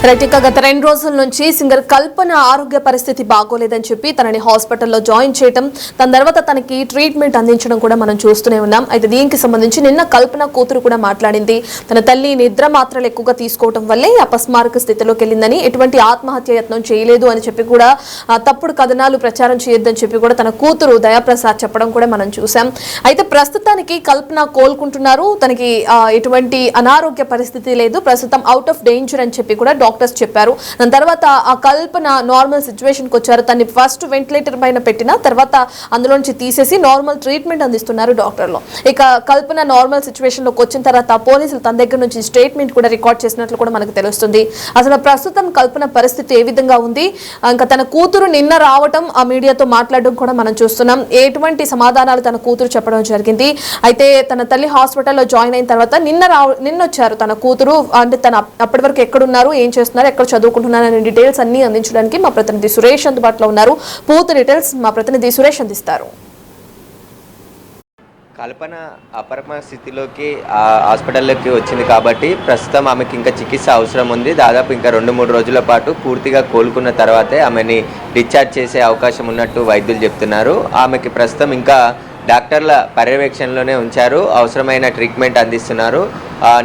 Right గత 2 రోజుల నుంచి సింగర్ కల్పన ఆరోగ్య పరిస్థితి బాగోలేదని చెప్పి తనని హాస్పిటల్లో జాయిన్ చేయడం, దాని తర్వాత తనకి ట్రీట్మెంట్ అందించడం కూడా మనం చూస్తూనే ఉన్నాం. అయితే దీనికి సంబంధించి నిన్న కల్పన కూతురు కూడా మాట్లాడింది. తన తల్లి నిద్ర మాత్రలు ఎక్కువగా తీసుకోవడం వల్లే అపస్మారక స్థితిలోకి వెళ్ళిందని, ఎటువంటి ఆత్మహత్య యత్నం చేయలేదు అని చెప్పి కూడా తప్పుడు కథనాలు ప్రచారం చేయొద్దని చెప్పి కూడా తన కూతురు దయాప్రసాద్ చెప్పడం కూడా మనం చూసాం. అయితే ప్రస్తుతానికి కల్పన కోలుకుంటున్నారు. తనకి ఎటువంటి అనారోగ్య పరిస్థితి లేదు, ప్రస్తుతం అవుట్ ఆఫ్ డేంజర్ అని చెప్పి కూడా డాక్టర్స్ చెప్పారు. దాని తర్వాత ఆ కల్పన నార్మల్ సిచ్యువేషన్ కి వచ్చారు. తన్ని ఫస్ట్ వెంటిలేటర్ పైన పెట్టిన తర్వాత అందులో నుంచి తీసేసి నార్మల్ ట్రీట్మెంట్ అందిస్తున్నారు డాక్టర్లు. ఇక కల్పన నార్మల్ సిచ్యువేషన్ లోకి వచ్చిన తర్వాత పోలీసులు తన దగ్గర నుంచి స్టేట్మెంట్ కూడా రికార్డ్ చేసినట్లు కూడా మనకు తెలుస్తుంది. అసలు ప్రస్తుతం కల్పన పరిస్థితి ఏ విధంగా ఉంది, ఇంకా తన కూతురు నిన్న రావటం ఆ మీడియాతో మాట్లాడడం కూడా మనం చూస్తున్నాం. ఎటువంటి సమాధానాలు తన కూతురు చెప్పడం జరిగింది. అయితే తన తల్లి హాస్పిటల్లో జాయిన్ అయిన తర్వాత నిన్న వచ్చారు తన కూతురు. అంటే తన అప్పటి వరకు ఎక్కడున్నారు, ఏం చేస్తున్నారు, ఎక్కడ చదువుకుంటున్నారు అనే డీటెయిల్స్ అన్ని అందించడానికి మా ప్రతినిధి సురేష్ అందుబాటులో ఉన్నారు. పూర్తి డీటెయిల్స్ మా ప్రతినిధి సురేష్ అందిస్తారు. కల్పన అపరమ స్థితిలోకి హాస్పిటల్లోకి వచ్చింది కాబట్టి ప్రస్తుతం ఆమెకి ఇంకా చికిత్స అవసరం ఉంది. దాదాపు ఇంకా 2-3 రోజుల పాటు పూర్తిగా కోలుకున్న తర్వాతే ఆమెని డిశ్చార్జ్ చేసే అవకాశం ఉన్నట్టు వైద్యులు చెప్తున్నారు. ఆమెకి ప్రస్తుతం ఇంకా డాక్టర్ల పర్యవేక్షణలోనే ఉంచారు. అవసరమైన ట్రీట్మెంట్ అందిస్తున్నారు.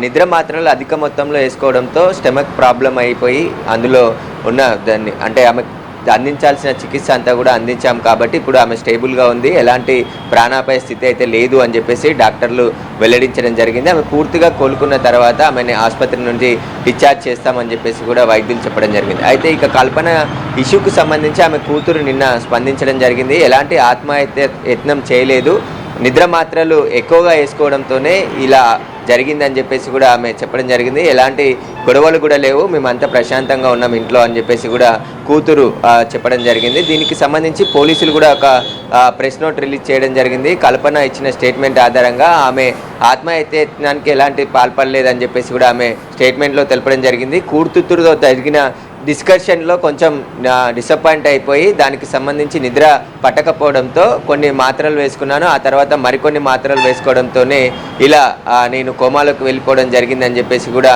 నిద్ర మాత్రలు అధిక మొత్తంలో వేసుకోవడంతో స్టమక్ ప్రాబ్లం అయిపోయి అందులో ఉన్న దాన్ని అంటే ఆమె అందించాల్సిన చికిత్స అంతా కూడా అందించాం కాబట్టి ఇప్పుడు ఆమె స్టేబుల్గా ఉంది, ఎలాంటి ప్రాణాపాయ స్థితి అయితే లేదు అని చెప్పేసి డాక్టర్లు వెల్లడించడం జరిగింది. ఆమె పూర్తిగా కోలుకున్న తర్వాత ఆమెని ఆసుపత్రి నుంచి డిశ్చార్జ్ చేస్తామని చెప్పేసి కూడా వైద్యులు చెప్పడం జరిగింది. అయితే ఇక కల్పన ఇష్యూకు సంబంధించి ఆమె కూతురు నిన్న స్పందించడం జరిగింది. ఎలాంటి ఆత్మహత్య యత్నం చేయలేదు, నిద్ర మాత్రలు ఎక్కువగా వేసుకోవడంతోనే ఇలా జరిగిందని చెప్పేసి కూడా ఆమె చెప్పడం జరిగింది. ఎలాంటి గొడవలు కూడా లేవు, మేమంతా ప్రశాంతంగా ఉన్నాం ఇంట్లో అని చెప్పేసి కూడా కూతురు చెప్పడం జరిగింది. దీనికి సంబంధించి పోలీసులు కూడా ఒక ప్రెస్ నోట్ రిలీజ్ చేయడం జరిగింది. కల్పన ఇచ్చిన స్టేట్మెంట్ ఆధారంగా ఆమె ఆత్మహత్య యత్నానికి ఎలాంటి పాల్పడలేదని చెప్పేసి కూడా ఆమె స్టేట్మెంట్లో తెలపడం జరిగింది. కూతురుతో జరిగిన డిస్కషన్లో కొంచెం డిసప్పాయింట్ అయిపోయి దానికి సంబంధించి నిద్ర పట్టకపోవడంతో కొన్ని మాత్రలు వేసుకున్నాను, ఆ తర్వాత మరికొన్ని మాత్రలు వేసుకోవడంతోనే ఇలా నేను కోమాలోకి వెళ్ళిపోవడం జరిగిందని చెప్పేసి కూడా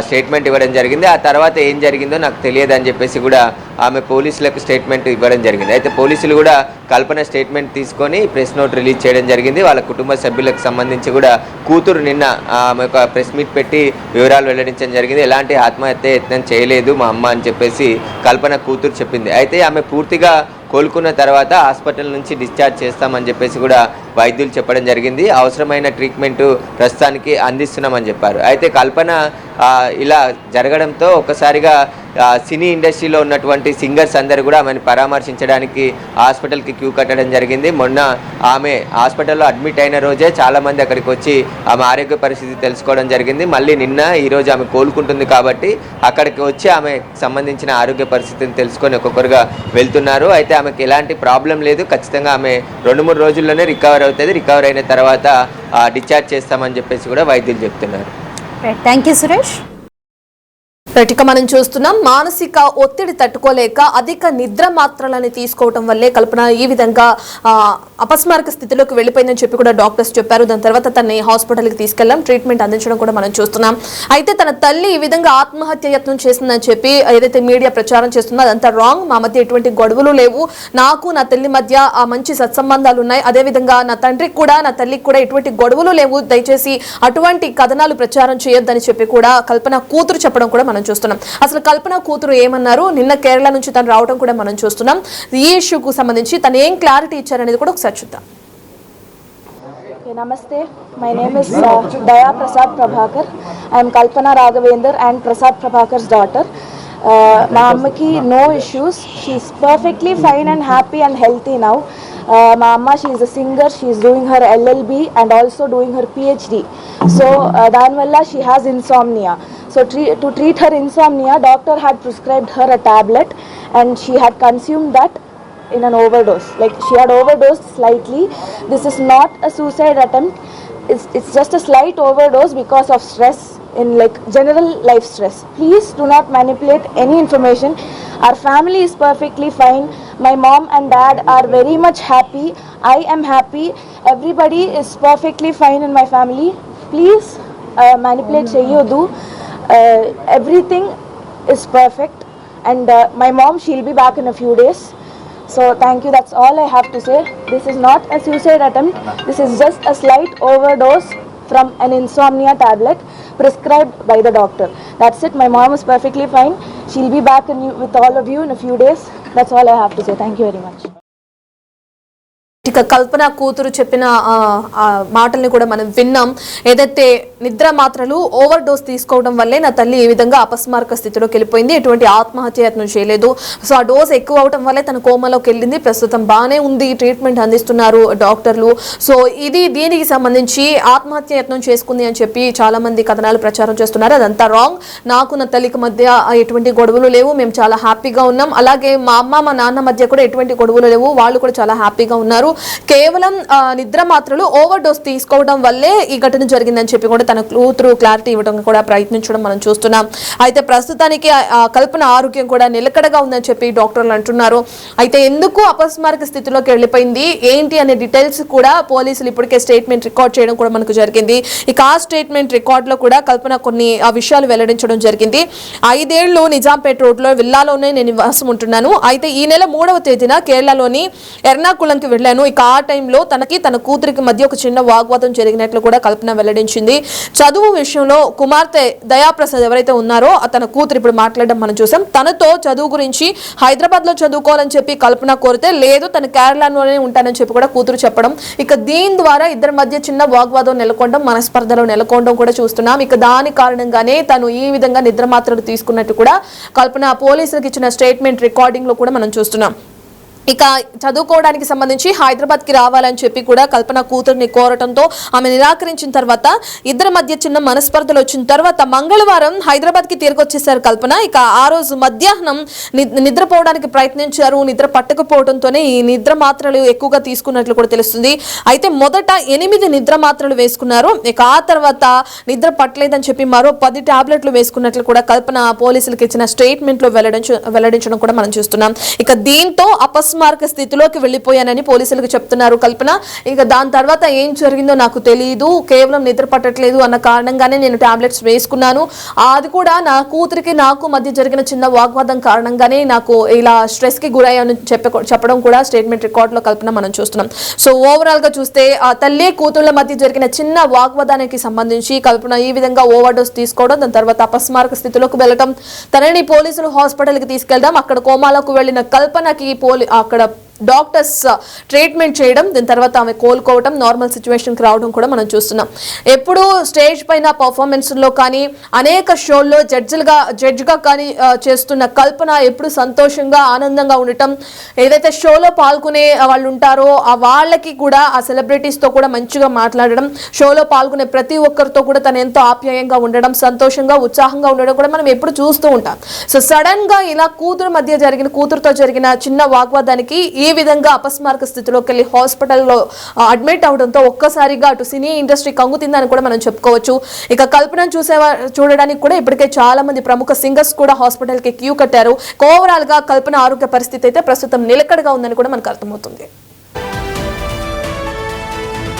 స్టేట్మెంట్ ఇవ్వడం జరిగింది. ఆ తర్వాత ఏం జరిగిందో నాకు తెలియదని చెప్పేసి కూడా ఆమె పోలీసులకు స్టేట్మెంట్ ఇవ్వడం జరిగింది. అయితే పోలీసులు కూడా కల్పన స్టేట్మెంట్ తీసుకొని ప్రెస్ నోట్ రిలీజ్ చేయడం జరిగింది. వాళ్ళ కుటుంబ సభ్యులకు సంబంధించి కూడా కూతురు నిన్న ఆమె ఒక ప్రెస్ మీట్ పెట్టి వివరాలు వెల్లడించడం జరిగింది. ఎలాంటి ఆత్మహత్య యత్నం చేయలేదు మా అమ్మ అని చెప్పేసి కల్పన కూతురు చెప్పింది. అయితే ఆమె పూర్తిగా కోలుకున్న తర్వాత హాస్పిటల్ నుంచి డిశ్చార్జ్ చేస్తామని చెప్పేసి కూడా వైద్యులు చెప్పడం జరిగింది. అవసరమైన ట్రీట్మెంట్ ప్రస్తుతానికి అందిస్తున్నామని చెప్పారు. అయితే కల్పన ఇలా జరగడంతో ఒక్కసారిగా సినీ ఇండస్ట్రీలో ఉన్నటువంటి సింగర్స్ అందరూ కూడా ఆమెను పరామర్శించడానికి హాస్పిటల్కి క్యూ కట్టడం జరిగింది. మొన్న ఆమె హాస్పిటల్లో అడ్మిట్ అయిన రోజే చాలామంది అక్కడికి వచ్చి ఆమె ఆరోగ్య పరిస్థితి తెలుసుకోవడం జరిగింది. మళ్ళీ నిన్న ఈరోజు ఆమె కోలుకుంటుంది కాబట్టి అక్కడికి వచ్చి ఆమెకు సంబంధించిన ఆరోగ్య పరిస్థితిని తెలుసుకొని ఒక్కొక్కరుగా వెళ్తున్నారు. అయితే ఆమెకి ఎలాంటి ప్రాబ్లం లేదు, ఖచ్చితంగా ఆమె 2-3 రోజుల్లోనే రికవర్ అవుతుంది. రికవర్ అయిన తర్వాత డిశ్చార్జ్ చేస్తామని చెప్పేసి కూడా వైద్యులు చెప్తున్నారు. Thank you Suresh. ఇక మనం చూస్తున్నాం, మానసిక ఒత్తిడి తట్టుకోలేక అధిక నిద్ర మాత్రలని తీసుకోవడం వల్లే కల్పన ఈ విధంగా అపస్మారక స్థితిలోకి వెళ్ళిపోయిందని చెప్పి కూడా డాక్టర్స్ చెప్పారు. దాని తర్వాత తనని హాస్పిటల్కి తీసుకెళ్లాం, ట్రీట్మెంట్ అందించడం కూడా మనం చూస్తున్నాం. అయితే తన తల్లి ఈ విధంగా ఆత్మహత్య యత్నం చేసిందని చెప్పి ఏదైతే మీడియా ప్రచారం చేస్తుందో అదంతా రాంగ్. మా మధ్య ఎటువంటి గొడవలు లేవు, నాకు నా తల్లి మధ్య మంచి సత్సంబంధాలు ఉన్నాయి, అదేవిధంగా నా తండ్రికి కూడా నా తల్లికి కూడా ఎటువంటి గొడవలు లేవు, దయచేసి అటువంటి కథనాలు ప్రచారం చేయొద్దని చెప్పి కూడా కల్పన కూతురు చెప్పడం కూడా మనం చూస్తున్నాం. అసలు కల్పన కూతురు ఏమన్నారు, నిన్న కేరళ నుంచి తను రావడం కూడా మనం చూస్తున్నాం. ఈ ఇష్యూకు సంబంధించి తను ఏం క్లారిటీ ఇచ్చారనేది కూడా ఒకసారి చూద్దాం. Namaste, my name is Daya Prasad Prabhakar. I am Kalpana Raghavendra and Prasad Prabhakar's daughter. My ammaki no issues. She is perfectly fine and happy and healthy now. My amma, she is a singer. She is doing her LLB and also doing her PhD. So danvalla she has insomnia. So to treat her insomnia, doctor had prescribed her a tablet and she had consumed that in an overdose. Like she had overdosed slightly. This is not a suicide attempt. It's just a slight overdose because of stress, in like general life stress. Please do not manipulate any information. Our family is perfectly fine. My mom and dad are very much happy. I am happy. Everybody is perfectly fine in my family. Please manipulate cheyodu. Everything is perfect, and my mom, she'll be back in a few days. So thank you, that's all I have to say. This is not a suicide attempt, this is just a slight overdose from an insomnia tablet prescribed by the doctor. That's it, my mom is perfectly fine. She'll be back with all of you in a few days. That's all I have to say. Thank you very much. ఇక కల్పన కూతురు చెప్పిన మాటల్ని కూడా మనం విన్నాం. ఏదైతే నిద్ర మాత్రలు ఓవర్ డోస్ తీసుకోవడం వల్లే నా తల్లి ఈ విధంగా అపస్మారక స్థితిలోకి వెళ్ళిపోయింది, ఎటువంటి ఆత్మహత్య యత్నం చేయలేదు. సో ఆ డోస్ ఎక్కువ అవడం వల్లే తన కోమాలోకి వెళ్ళింది, ప్రస్తుతం బాగానే ఉంది, ట్రీట్మెంట్ అందిస్తున్నారు డాక్టర్లు. సో దీనికి సంబంధించి ఆత్మహత్య యత్నం చేసుకుంది అని చెప్పి చాలా మంది కథనాలు ప్రచారం చేస్తున్నారు. అదంతా రాంగ్. నాకు నా తల్లికి మధ్య ఎటువంటి గొడవలు లేవు, మేము చాలా హ్యాపీగా ఉన్నాం. అలాగే మా అమ్మ మా నాన్న మధ్య కూడా ఎటువంటి గొడవలు లేవు, వాళ్ళు కూడా చాలా హ్యాపీగా ఉన్నారు. కేవలం నిద్ర మాత్రలు ఓవర్ డోస్ తీసుకోవడం వల్లే ఈ ఘటన జరిగిందని చెప్పి కూడా తన కూతురు క్లారిటీ ఇవ్వడం కూడా ప్రయత్నించడం మనం చూస్తున్నాం. అయితే ప్రస్తుతానికి కల్పన ఆరోగ్యం కూడా నిలకడగా ఉందని చెప్పి డాక్టర్లు అంటున్నారు. అయితే ఎందుకు అపస్మారక స్థితిలోకి వెళ్ళిపోయింది ఏంటి అనే డీటెయిల్స్ కూడా పోలీసులు ఇప్పటికే స్టేట్మెంట్ రికార్డ్ చేయడం కూడా మనకు జరిగింది. ఇక ఆ స్టేట్మెంట్ రికార్డ్ లో కూడా కల్పన కొన్ని విషయాలు వెల్లడించడం జరిగింది. 5 ఏళ్లు నిజాంపేట రోడ్ లో విల్లాలోనే నేను నివాసం ఉంటున్నాను. అయితే ఈ నెల 3వ తేదీన కేరళలోని ఎర్నాకుళంకి వెళ్ళాను. ఇక ఆ టైంలో తన కూతురికి మధ్య ఒక చిన్న వాగ్వాదం జరిగినట్లు కూడా కల్పన వెల్లడించింది. చదువు విషయంలో కుమార్తె దయాప్రసాద్ ఎవరైతే ఉన్నారో తన కూతురు ఇప్పుడు మాట్లాడడం మనం చూసాం. తనతో చదువు గురించి హైదరాబాద్ లో చదువుకోవాలని చెప్పి కల్పన కోరితే లేదు, తన కేరళలోనే ఉంటానని చెప్పి కూడా కూతురు చెప్పడం. ఇక దీని ద్వారా ఇద్దరి మధ్య చిన్న వాగ్వాదం నెలకొనడం, మనస్పర్ధలో నెలకొనడం కూడా చూస్తున్నాం. ఇక దాని కారణంగానే తను ఈ విధంగా నిద్ర మాత్రలు తీసుకున్నట్టు కూడా కల్పన పోలీసులకు ఇచ్చిన స్టేట్మెంట్ రికార్డింగ్ లో కూడా మనం చూస్తున్నాం. ఇక చదువుకోవడానికి సంబంధించి హైదరాబాద్కి రావాలని చెప్పి కూడా కల్పన కూతుర్ని కోరటంతో ఆమె నిరాకరించిన తర్వాత ఇద్దరి మధ్య చిన్న మనస్పర్ధలు వచ్చిన తర్వాత మంగళవారం హైదరాబాద్కి తిరిగి వచ్చేసారు కల్పన. ఇక ఆ రోజు మధ్యాహ్నం నిద్రపోవడానికి ప్రయత్నించారు. నిద్ర పట్టకపోవడంతోనే ఈ నిద్ర మాత్రలు ఎక్కువగా తీసుకున్నట్లు కూడా తెలుస్తుంది. అయితే మొదట 8 నిద్ర మాత్రలు వేసుకున్నారు. ఇక ఆ తర్వాత నిద్ర పట్టలేదని చెప్పి మరో 10 టాబ్లెట్లు వేసుకున్నట్లు కూడా కల్పన పోలీసులకు ఇచ్చిన స్టేట్మెంట్ లో వెల్లడించడం కూడా మనం చూస్తున్నాం. ఇక దీంతో అపస్మారక స్థితిలోకి వెళ్ళిపోయానని పోలీసులకు చెప్తున్నారు కల్పన. ఇక దాని తర్వాత ఏం జరిగిందో నాకు తెలియదు, కేవలం నిద్ర పట్టట్లేదు అన్న కారణంగానే నేను టాబ్లెట్స్ వేసుకున్నాను. అది కూడా నా కూతురికి నాకు మధ్య జరిగిన చిన్న వాగ్వాదం కారణంగానే నాకు ఇలా స్ట్రెస్ కి గురయ్యాను చెప్పడం కూడా స్టేట్మెంట్ రికార్డ్ లో కల్పన మనం చూస్తున్నాం. సో ఓవరాల్ గా చూస్తే ఆ తల్లి కూతుళ్ల మధ్య జరిగిన చిన్న వాగ్వాదానికి సంబంధించి కల్పన ఈ విధంగా ఓవర్ డోస్ తీసుకోవడం, దాని తర్వాత అపస్మారక స్థితిలోకి వెళ్ళటం, తనని పోలీసులు హాస్పిటల్ కి తీసుకెళ్దాం, అక్కడ కోమాలోకి వెళ్లిన కల్పనకి అక్కడ డాక్టర్స్ ట్రీట్మెంట్ చేయడం, దీని తర్వాత ఆమె కోలుకోవడం, నార్మల్ సిచ్యువేషన్కి రావడం కూడా మనం చూస్తున్నాం. ఎప్పుడు స్టేజ్ పైన పర్ఫార్మెన్స్లో కానీ అనేక షోల్లో జడ్జిగా కానీ చేస్తున్న కల్పన ఎప్పుడు సంతోషంగా ఆనందంగా ఉండటం, ఏదైతే షోలో పాల్గొనే వాళ్ళు ఉంటారో వాళ్ళకి కూడా ఆ సెలబ్రిటీస్తో కూడా మంచిగా మాట్లాడడం, షోలో పాల్గొనే ప్రతి ఒక్కరితో కూడా తను ఎంతో ఆప్యాయంగా ఉండడం, సంతోషంగా ఉత్సాహంగా ఉండడం కూడా మనం ఎప్పుడు చూస్తూ ఉంటాం. సో సడన్ గా ఇలా కూతురుతో జరిగిన చిన్న వాగ్వాదానికి ఈ విధంగా అపస్మారక స్థితిలోకి వెళ్ళి హాస్పిటల్లో అడ్మిట్ అవడంతో ఒక్కసారిగా అటు సినీ ఇండస్ట్రీ కంగుతిందని కూడా మనం చెప్పుకోవచ్చు. ఇక కల్పన చూడడానికి కూడా ఇప్పటికే చాలా మంది ప్రముఖ సింగర్స్ కూడా హాస్పిటల్ కి క్యూ కట్టారు. ఓవరాల్ గా కల్పన ఆరోగ్య పరిస్థితి అయితే ప్రస్తుతం నిలకడగా ఉందని కూడా మనకు అర్థమవుతుంది.